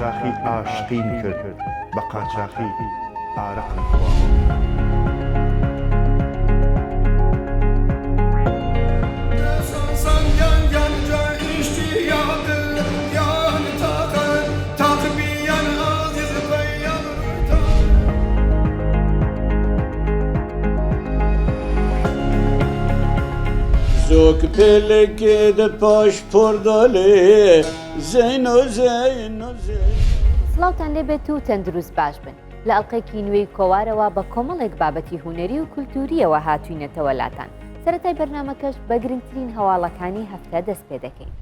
قاچاقی ئاشقین کرد بە قاچاقی ئارەقم خواوە. زۆک پێلێکێ دە پاش پۆردەڵێ زین و زین و زین. سڵاوتان لێبێت و تەندروست باش بن. لە ئەڵلقەیەکی نوێی کۆوارەوە بە کۆمەڵێک بابەتی هوەری و کولتوریەوە هاتووینەتەوە لاتان. سەرەتای بەرنامەکەش بە گرنگترین هەواڵەکانی هەفتە دەست پێ دەکەین.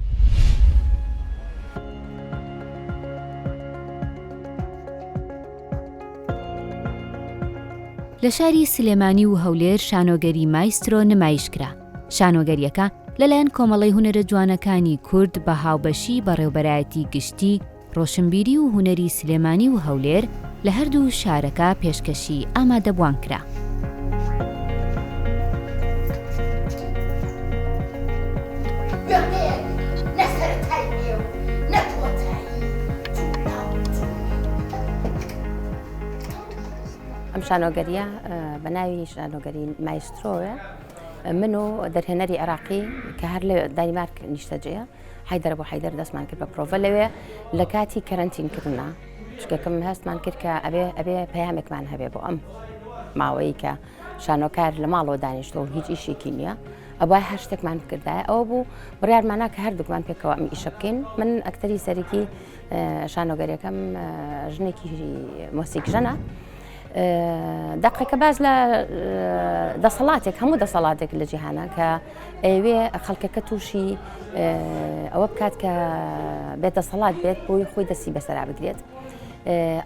لە شاری سلێمانی و هەولێر شانۆگەری مایسترۆ نمایشکرا. شانۆگەریەکە لەلایەن کۆمەڵی هونەرە جوانەکانی کورد بە هاوبەشی بەڕێوەبەرایەتی گشتی، ڕۆشنبیری و هونەری سلێمانی و هەولێر لە هەردوو شارەکە پێشکەشی ئامادەبوان کرا. ئەم شانۆگەریە بە ناوی شانۆگەری مایسترۆە من و دەرهێنەری عێراقی کە هەر لە دانیمارک نیشتەجەیە حیدەر بۆ حیدەر دەستمان کرد بە پرۆڤە لەوێ لە کاتی کەرەنتینکردنا شکەکەم هەستمان کرد کە ئەبێ پەیامێکمان هەبێ بۆ ئەم ماوەیە کە شانۆکار لە ماڵەوە دانیشتۆ و هیچ ئیشێکی نییە ئەوای هەر شتێکمان بکردایە ئەوە بوو بڕیارمانە کە هەردووکمان پێکەوە ئەم ئیشە بکەین. من ئەکتەری سەرەکی شانۆگەریەکەم ژنێکی مۆسیقژەنە دقیقە باز لە دەسەڵاتێک هەموو دەسەڵاتێک لە جیهانە کە ئەوێ خەڵکەکە تووشی ئەوە بکات کە بێت دەسەڵات بێت بۆی خۆی دەستی بەسەرا بگرێت.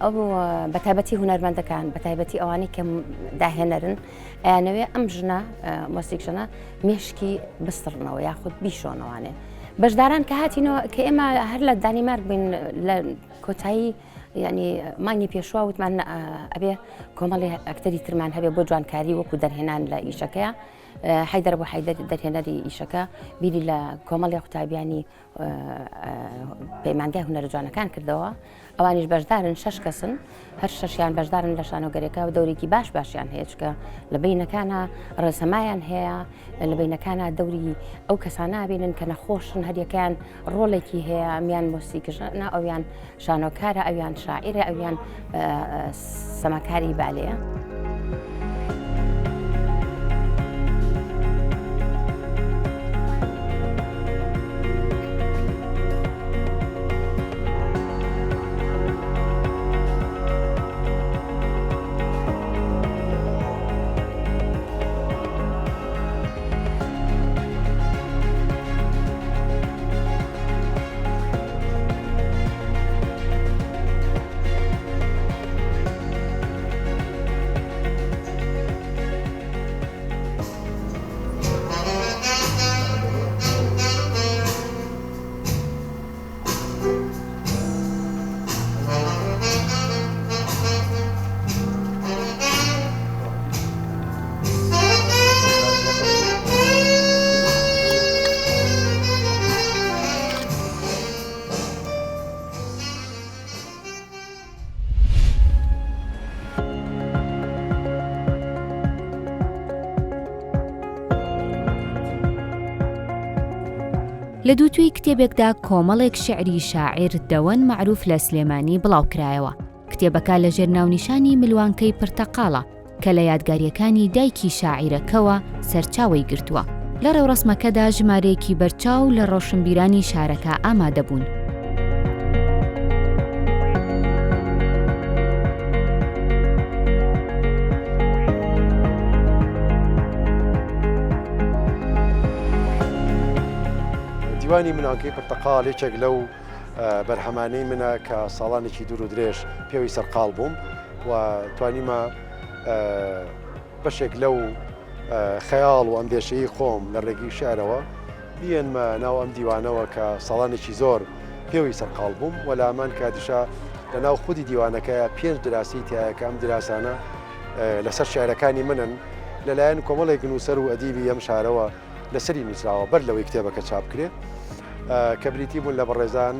ئەو بەتایبەتی هونەرمەندەکان بەتایبەتی ئەوانەی کە داهێنەرن ئەیانەوێ ئەم ژنە مۆسیقژەنە مێشکی بستڕنەوە یاخود بیشۆنەوانێ بەشداران کە هاتینەوە کە ئێمە هەر لە دانیمارک بین لە کۆتایی یعنی مانگی پێشوا وتمان ئەبێ کۆمەڵی ئەکتەری ترمان هەبێ بۆ جوانکاری وەکو دەرهێنان لە ئیشەکەیە. حیدەر بۆ حیدەر دەرهێنەری ئیشەکە بیری لە کۆمەڵی قوتابیانی پەیمانگای هونەرە جوانەکان کردەوە. ئەوانیش بەشدارن 6 کەسن هەر شەشیان بەشدارن لە شانۆگەریەکە و دەورێکی باشیان هەیە چکە لە بینەکانە ڕێسەمایان هەیە لە بینەکانە دەوری ئەو کەسانە بینن کە نەخۆشن هەریەکان ڕۆڵێکی هەیە ئەمیان مۆسیقژنە ئەویان شانۆکارە ئەویان شاعیرە ئەویان سەماکاری بالەیە. لە دووتوی کتێبێکدا کۆمەڵێک شعری شاعیر دەوەن معروف لە سلێمانی بڵاوکرایەوە. کتێبەکە لە ژێرناونیشانی ملوانکەی پرتەقاڵە کە لە یادگاریەکانی دایکی شاعیرەکەوە سەرچاوی گرتووە. لە ڕێوڕسمەکەدا ژمارەیەکی بەرچاو لە ڕۆشنبیرانی شارەکە ئامادەبوون. دیوانی ملوانکەی پرتەقاڵ یەکێک لەو بەرهەمانەی منە کە ساڵانێکی دوور و درێژ پێوی سەرقاڵ بووم و توانیمە بەشێک لەو خەیاڵ و ئەندێشەی خۆم لە ڕێگەی شارەوە بیێنمە ناو ئەم دیوانەوە کە ساڵانێکی زۆر پێوی سەرقاڵ بووم و لە ئەمان کاتیشا لە ناو خودی دیوانەکەیە 5 دراسی تایە کە ئەم دراسانە لەسەر شاعرەکانی منن لەلایەن کۆمەڵێک نووسەر و ئەدیبی ئەم شارەوە لەسەری نووسراوە بەر لەوەی کتێبەکە چاپ کرێت کە بریتی بوون لە بەڕێزان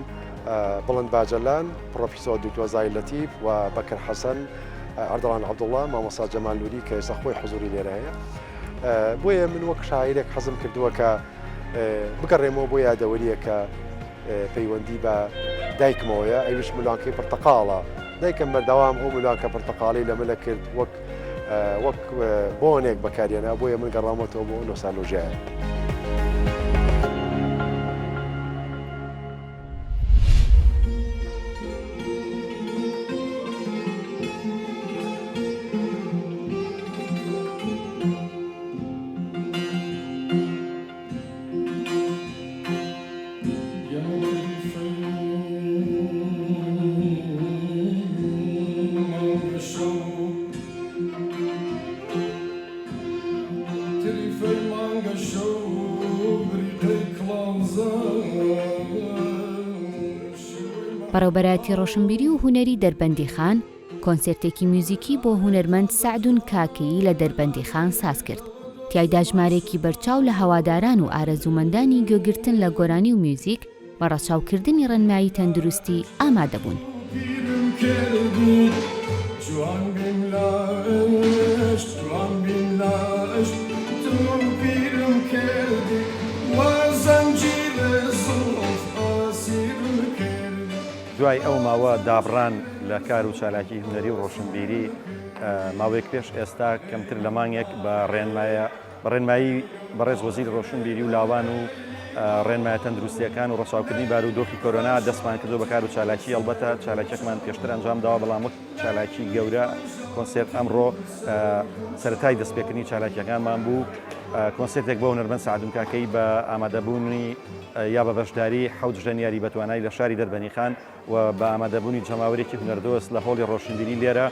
بڵند باجەلان پرۆفیسۆر دکتۆر زای لەتیف و بەکر حەسەن ئەردەڵان عەبدوڵڵا مامۆستا جەمال نووری کە ئێستا خۆی حوزوری لێرە هەیە بۆیە من وەک شاعیرێک حەزم کردووە کە بگەڕێمەوە بۆ یادەوەریە کە پەیوەندی بە دایکمەوەیە ئەویش ملوانکەی پرتەقاڵە دایکم بەردەوام ئەو ملوانکە پرتەقاڵی لە ملە کرد وەک بۆنێک بەکارێنە بۆیە من گەڕامەوە بۆ نۆستالۆژیایە. بەڕێوەبەرایەتی ڕۆشنبیری و هونەری دەربەندی خان کۆنسێرتێکی میوزیکی بۆ هونەرمەند سەعدون کاکەیی لە دەربەندی خان ساز کرد. تیایدا ژمارێکی بەرچاو لە هەواداران و ئارەزومەندانی گوێگرتن لە گۆرانی و میوزیک بە ڕەچاوکردنی ڕێنمایی تەندروستی ئامادەبوون. دوای ئەو ماوە دابڕان لە کار و چالاکی هونەری و ڕۆشنبیری ماوەیەک پێش ئێستا کەمتر لە مانگێک بە ڕێنمایی بەڕێز وەزیری ڕۆشنبیری و لاوان و ڕێنمایە تەندروستیەکان و ڕەچاوکردنی بارودۆخی کۆرۆنا دەستمان کردو بە کار و چالاکی ئەلبەتە چالاکیەکمان پێشتر ئەنجامداوە بەڵام وەک چالاکی گەورە کۆنسێرت ئەمڕۆ سەرەتای دەستپێکردنی چالاکیەکانمان بوو. کۆنسێرتێک بۆ هونەرمەند سەعدون کاکەی بە ئامادەبوونی یا بە بەشداری حەوت ژنیاری بەتوانایی لە شاری دەربەنی خان و بە ئامادەبوونی جەماوەرێکی هونەردۆست لە هۆڵی ڕۆشنبیری لێرە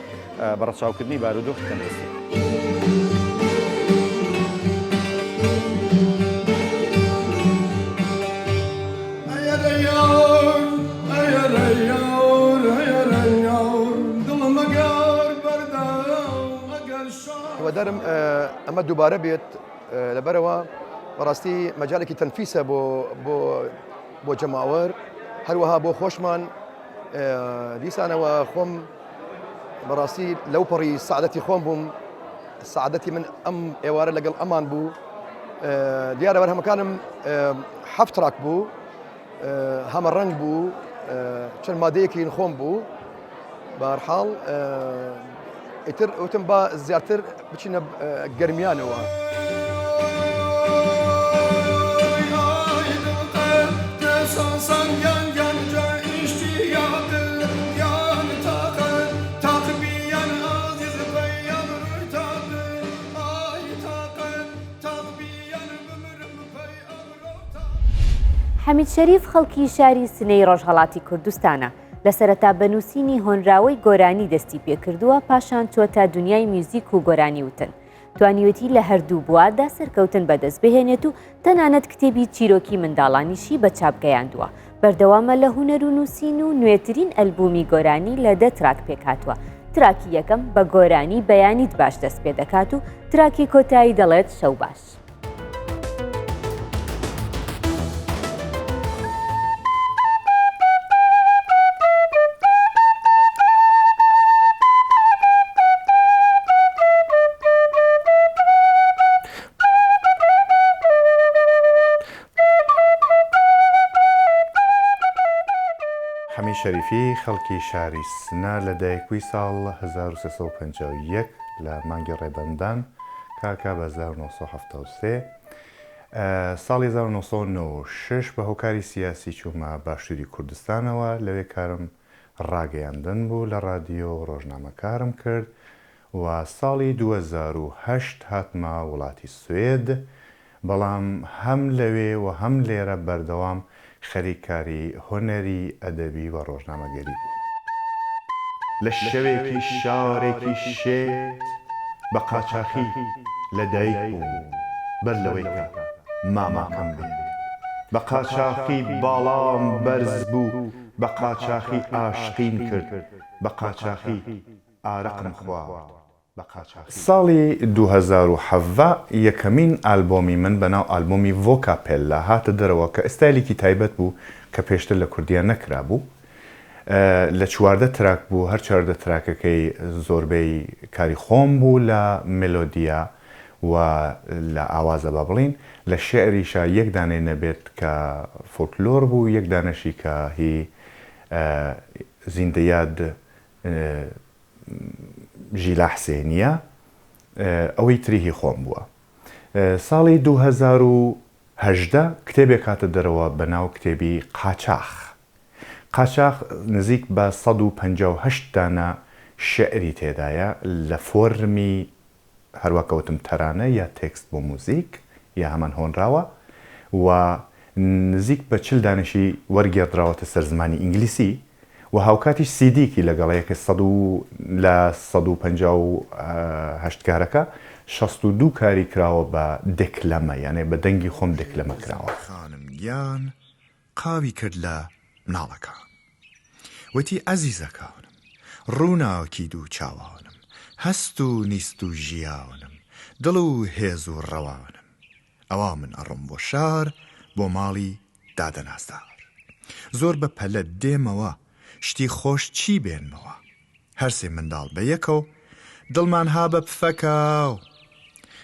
بە ڕەچاوکردنی بارودۆخی تەندروستی. وەدەرم ئەمە دووبارە بێت لەبەرەوە بەڕاستی مەجالێکی تەنفیسە بۆ جەماوەر هەروەها بۆ خۆشمان دیسانەوە خۆم بەڕاستی لەو پەڕی سعادەتی خۆم بووم سعادەتی من ئەم ئێوارە لەگەڵ ئەمان بوو دیارە بەرهەمەکانم 7 تراک بوو هەمە ڕەنگ بوو چەند مادەیەکی خۆم بوو بەهەرحاڵ ئیتر وتم با زیاتر بچینە گەرمیانەوە. حەمید شەریف خەڵکی شاری سنەی ڕۆژهەڵاتی کوردستانە لە سەرەتا بەنووسینی هۆنراوەی گۆرانی دەستی پێکردووە پاشان چۆتە دنیای میوزیک و گۆرانی وتن توانیوەتی لە هەردوو بواردا سەرکەوتن بەدەست بهێنێت و تەنانەت کتێبی چیرۆکی منداڵانیشی بە چاپ گەیاندووە بەردەوامە لە هونەر و نووسین و نوێترین ئەلبومی گۆرانی لە 10 تراک پێکهاتووە. تراکی یەکەم بە گۆرانی بەیانیت باش دەست پێ دەکات و تراکی کۆتایی دەڵێت شەو باش. حەمید شەریفی خەڵکی شاری سنە لە دایکوی ساڵ 1351 لە مانگی ڕێبەندان کاکا بە 1970 ساڵی 1996 بە هۆکاری سیاسی چوومە باشووری کوردستانەوە لەوێ کارم ڕاگەیاندن بوو لە ڕادیۆ ڕۆژنامەکارم کرد و ساڵی 2008 هاتمە وڵاتی سوێد بەڵام هەم لەوێ و هەم لێرە بەردەوام خەریکاری هۆنەری ئەدەبی و ڕۆژنامەگەری بوو. لە شەوێکی شارێکی شێت بە قاچاخی لە دایک بوو بەر لەوەی کە ماماکەم بێت بە قاچاخی باڵام بەرز بوو بە قاچاخی ئاشقین کرد بە قاچاخی ئارەقم خواوە بە قاچاخی. ساڵی 2017 یەکەمین ئالبۆمی من بەناو ئالبۆمی ڤۆکاپێلا هاتە دەرەوە کە ئستایلێکی تایبەت بوو کە پێشتر لە کوردیان نەکرا بوو لە چواردە تراک بوو هەر چواردە تراکەکەی زۆربەی کاری خۆم بوو لە مێلۆدیا و لە ئاوازە با بڵین لە شێعریشە یەک دانەی نەبێت کە فۆلکلۆر بوو یەک دانەشی کە هی زیندەیاد ژیلا حسێنیە ئەوەی تریهی خۆم بووە. ساڵی 2018 کتێبێک هاتە دەرەوە بە ناو کتێبی قاچاخ. قاچاخ نزیک بە 158 دانە شعری تێدایە لە فۆرمی هەروەکەوتم تەرانە یا تێکست بۆ موزیک یا هەمان هۆنراوە و نزیک بە 40 دانشی وەرگێڕراوەتە سەر زمانی ئینگلیسی و هاوکاتیش سیدیکی لەگەڵەیەکە لە 158 کارەکە 62 کاری کراوە بە دەکلەمە یانێ بە دەنگی خۆم دەکلەمە کراوە. خانم گیان قاوی کرد لە مناڵەکان وتی ئەزیزەکانم ڕووناوەکی دوو چاوانم هەست و نیست و ژیاوانم دڵ و هێز و ڕەوانم ئەوا من ئەڕم بۆ شار بۆ ماڵی دادەناسدار زۆر بە پەلە دێمەوە شتی خۆش چی بێنمەوە هەرسێ منداڵ بە یەکەو دڵمان ها بە پفەکاو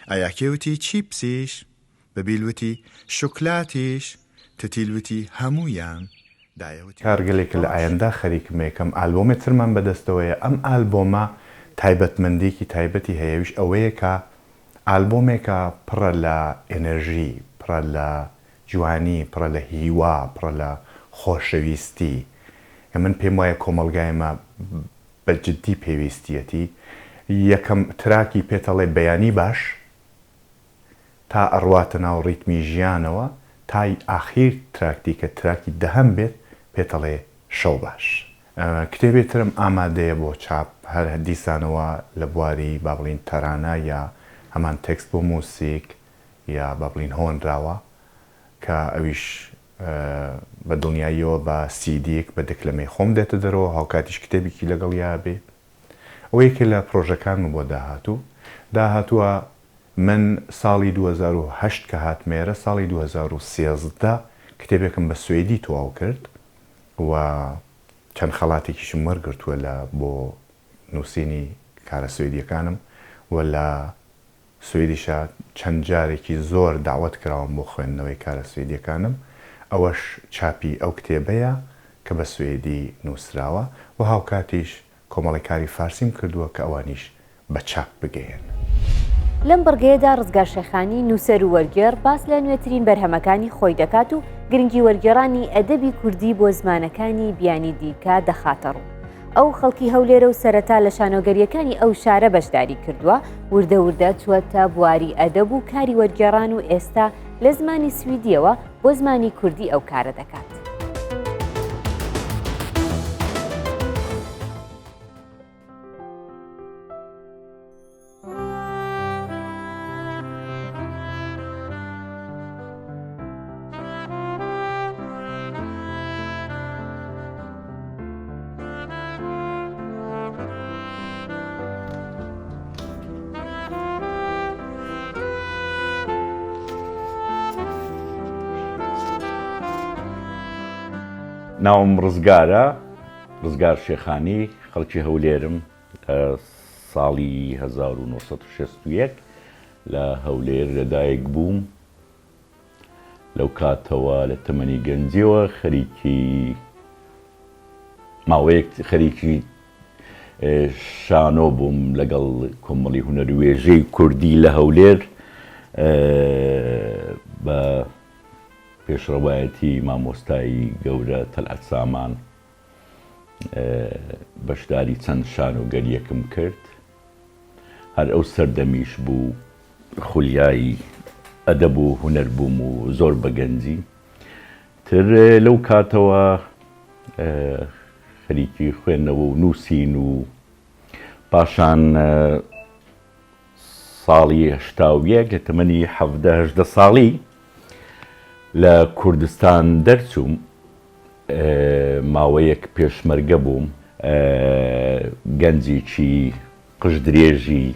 ئایاکێوتی چیپسیش بەبیلوتی شوکلاتیش تتیلوتی هەمویان کارگەلێک لە ئایندا خەریکم یەکەم ئالبۆمێ ترمان بەدەستەوەیە ئەم ئالبۆمە تایبەتمەندێکی تایبەتی هەیەویش ئەوەیە کە ئالبۆمێکە پڕە لە ئێنەرژی پڕە لە جوانی پڕە لە هیوا پڕە لە خۆشەویستی کە من پێم وایە کۆمەلگایمە بە جددی پێویستیەتی یەکەم تراکی پێتەڵێ بەیانی باش تا ئەڕواتە ناو ڕیتمی ژیانەوە تای ئاخیر تراکتی کە تراکی دەهەم بێت پێتەڵێ شەو باش. کتێبێترم ئامادەیە بۆ چاپ هەر دیسانەوە لە بواری با بڵین تەرانە یا هەمان تێکست بۆ موسیک یا با بڵین هۆنراوە کە ئەویش بە دڵنیاییەوە بە سیدیەک بە دەکلەمەی خۆم دێتە دەرەوە هاوکاتیش کتێبێکی لەگەڵ یا بێ ئەوەیەکە لە پرۆژەکانم بۆ داهاتووە من ساڵی 2008 کە هاتمێرە ساڵی 2013 کتێبێکم بە سوێدی تەواو کرد و چەند خەڵاتێکیشم وەرگرتووە بۆ نووسینی کارە سوێدیەکانم و لە سوێدیشە چەند جارێکی زۆر داوەت کراوم بۆ خوێندنەوەی کارە سوێدیەکانم ئەوەش چاپی ئەو کتێبەیە کە بە سوێدی نووسراوە و هاوکاتیش کۆمەڵی کاری فارسیم کردووە کە ئەوانیش بە چاپ بگەێن. لەم بڕگەیەدا ڕزگار شێخانی نووسەر و وەرگێڕ باس لە نوێترین بەرهەمەکانی خۆی دەکات و گرنگی وەرگێڕانی ئەدەبی کوردی بۆ زمانەکانی بیانی دیکە دەخاتە ڕوو. ئەو خەڵکی هەولێرە و سەرەتا لە شانۆگەریەکانی ئەو شارە بەشداری کردووە وردە وردە چوەتە بواری ئەدەب و کاری وەرگێڕان و ئێستا لە زمانی سویدیەوە بۆ زمانی کوردی ئەو کارە دەکات. ناوم ڕزگارە ڕزگار شێخانی خەڵکی هەولێرم لە ساڵی 1961 لە هەولێر لەدایک بووم لەو کاتەوە لە تەمەنی گەنجیەوە ماوەیەک خەریکی شانۆ بووم لەگەڵ کۆمەڵی هونەری وێژەی کوردی لە هەولێر بە پێشڕەوایەتی مامۆستایی گەورە تەلعەت سامان بەشداری چەند شانۆگەریەکم کرد هەر ئەو سەردەمیش بوو خولیایی ئەدەب و هونەر بووم و زۆر بەگەنجی تر لەو کاتەوە خەریکی خوێندنەوە و نووسین و پاشان ساڵی 81 لە تەمەنی 17 ساڵی لە کوردستان دەرچووم ماوەیەک پێشمەرگە بووم گەنجێکی قژدرێژی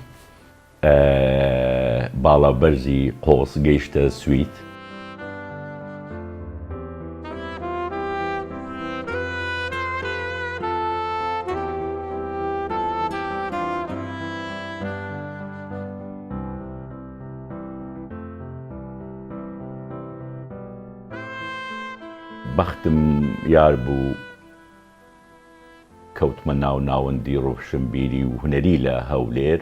باڵابەرزی قۆس گەیشتە سوید بەختم یار بوو کەوتمە ناو ناوەندی ڕۆشنبیری و هونەری لە هەولێر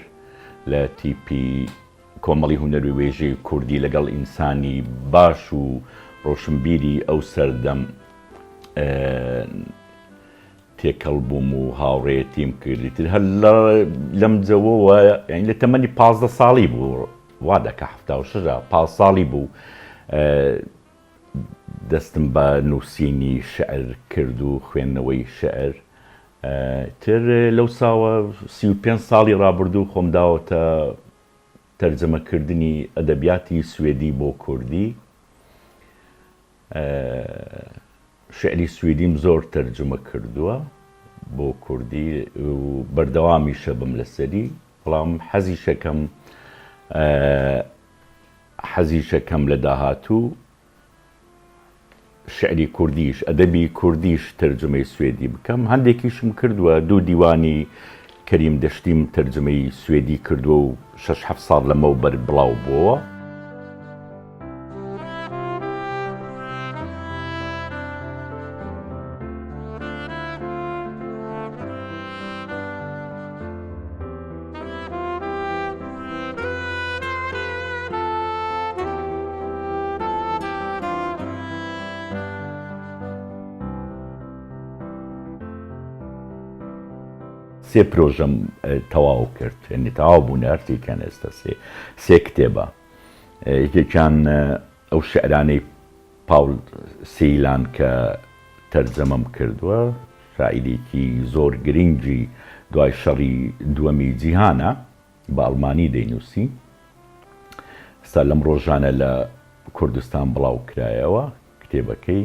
لە تیپی کۆمەڵی هونەر و وێژەی کوردی لەگەڵ ئینسانی باش و ڕۆشنبیری ئەو سەردەم تێکەڵ بووم و هاوڕێتیم کردی تر هەر لەم جەوەوە یعنی لە تەمەنی 15 ساڵی بوو وا دەکە 76 ساڵی بوو دەستم بە نووسینی شعر کرد و خوێندنەوەی شعر تر لەو ساوە 35 ساڵی ڕابردوو خۆم داوەتە تەرجەمەکردنی ئەدەبیاتی سوێدی بۆ کوردی شعری سوێدیم زۆر تەرجمە کردووە بۆ کوردی و بەردەوامیشە بم لەسەری بەڵام حەزیشەکەم لە داهاتوو شعری کوردیش ئەدەبی کوردیش تەرجمەی سوێدی بکەم هەندێکیشم کردووە 2 دیوانی کەریم دەشتیم تەرجمەی سوێدی کردووە و 6-7 ساڵ لەمەوبەر بڵاو بووە سێ پرۆژەم تەواو کرد یعنی تەواو بوون ئەرتیکەن ئێستا سێ کتێبە یەکێکیان ئەو شعرانەی پاول سیلان کە تەرجەمەم کردووە شاعیرێکی زۆر گرنگی دوای شەڕی دووەمی جیهانە بە ئەڵمانی دەینووسی ئێستا لەم ڕۆژانە لە کوردستان بڵاو کرایەوە کتێبەکەی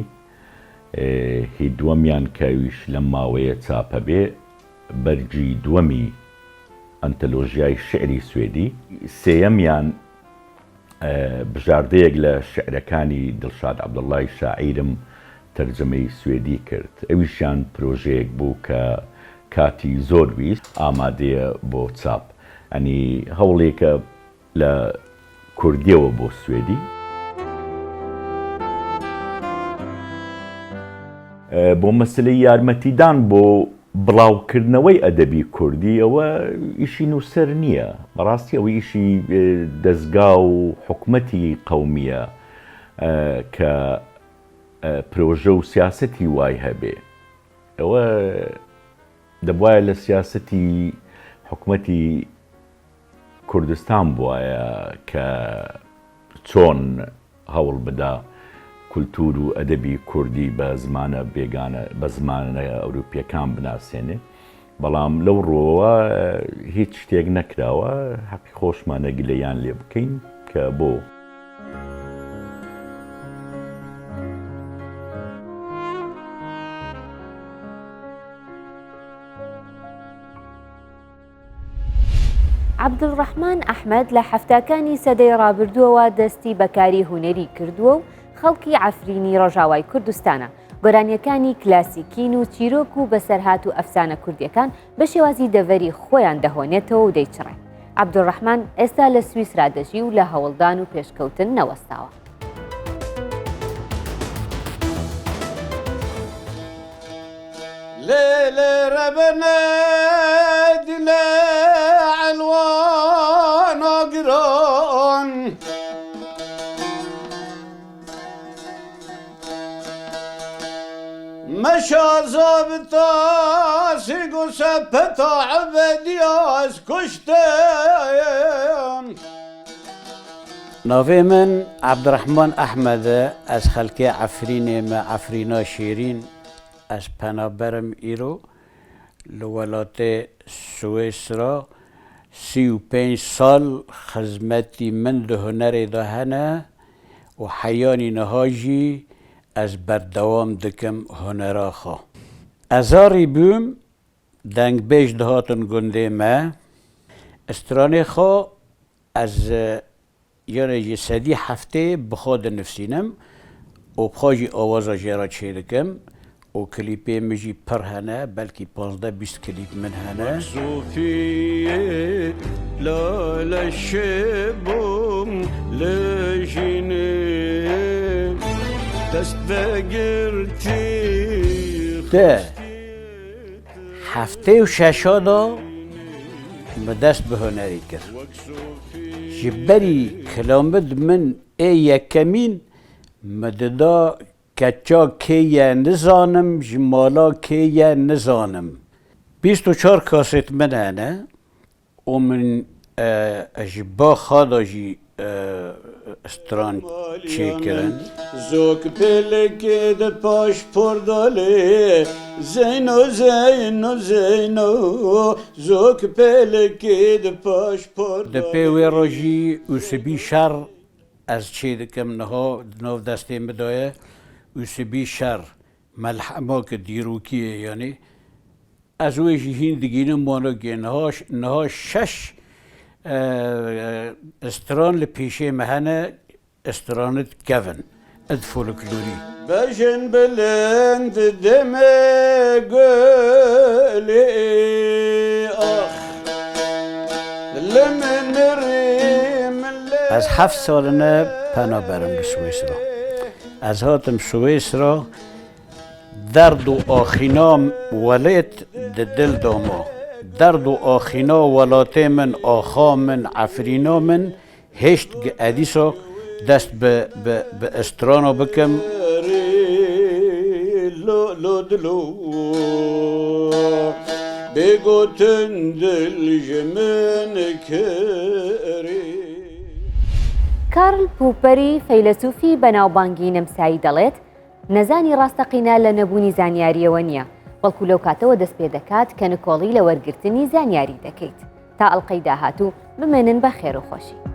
هی دووەمیان کەویش لەم ماوەیە چاپە بێ بەرگی دووەمی ئەنتەلۆژیای شعری سوێدی سێیەمیان بژاردەیەک لە شعرەکانی دڵشاد عەبدوڵڵای شاعیرم تەرجەمەی سوێدی کرد ئەویشیان پرۆژەیەک بوو کە کاتی زۆر ویست ئامادەیە بۆ چاپ ئەنی هەوڵێکە لە کوردیەوە بۆ سوێدی بۆ مەسلەی یارمەتیدان بۆ بڵاوکردنەوەی ئەدەبی کوردی ئەوە ئیشی نووسەر نییە بەڕاستی ئەوە ئیشی دەستگا و حکومەتی قەومیە کە پرۆژە و سیاسەتی وای هەبێ ئەوە دەبوایە لە سیاسەتی حکومەتی کوردستان بوایە کە چۆن هەوڵ بدا کولتور و ئەدەبی کوردی بە زمانە بێگانە بە زمانە ئەوروپیەکان بناسێنێ بەڵام لەو ڕۆوە هیچ شتێک نەکراوە حەقی خۆشمانە گلەیان لێ بکەین کە بۆ عەبدوڵڕەحمان ئەحمەد لە هەفتەکانی سەدەی ڕابردووەوە دەستی بەکاری هونەری کردووە و خەڵکی عەفرینی ڕۆژاوای کوردستانە گۆرانیەکانی کلاسیکین و چیرۆک و بەسەرهات و ئەفسانە کوردیەکان بە شێوازی دەڤەری خۆیان دەهۆنێتەوە و دەیچڕێن عەبدوڵڕەحمان ئێستا لە سویسرا دەژی و لە هەوڵدان و پێشکەوتن نەوەستاوە ليلة ربنا دلا علوان وقران مشى زابطا سيقو سبتا عبدياس كشتين ناوی من عبدالرحمن احمد از خلکی عفرین ما عفرینا شیرین از پنابرم ایرو لولات سویسرا 35 سال خدمتی من ده هنر دهنه و حیانی نهاجی از بردوام دکم هنرا خوا ازاری بوم دنگ بیش دهاتن گنده ما استرانه خوا از یعنی سدی هفته بخواد نفسینم و بخواجی آوازا جرا چیدکم و کلیپی مجی پر هنه بلکی 15-20 کلیپ من هنه صوفیه لالا شبم لجنه دست بگرتی ده هفته و ششادا به دست به هنری کرد جبری کلامد من یکمین مددا کچا که نزانم جمالا که نزانم 24 کاست من هنه و من اجبا خادا جی استران چه کرن زوک پلکی ده پاش پردالی زینو زینو زینو زوک پلکی ده پاش پردالی ده پیوی راجی اوسبی شر از چه دکم نها نو دستیم بدایه اوسبی شر ملحمه که دیروکیه یعنی از ویشی هین دگینه مانو که نها شش استران لپیشه مهنه استرانت کون اد فولکلوری بجن بلند دمه گلی آخ لمن ریم از 7 سالنه پناه برم به سوئیسرا از هاتم سوئیسرا درد و آخینا ولید دل داما درد و آخینا ولاته من آخا من عفرینا من هشت ادیسا دست به استرانا بکم لو دلو بگوتن دل جمن کری کارل پوپەری فەیلسوفی بەناوبانگی نەمسایی دەڵێت نەزانی ڕاستەقینە لە نەبوونی زانیاریەوە نییە بەڵکو لەو کاتەوە دەست پێ دەکات کە نکۆڵی لە وەرگرتنی زانیاری دەکەیت تا ئەڵقەی داهاتوو بمێنن بە خێر و خۆشی.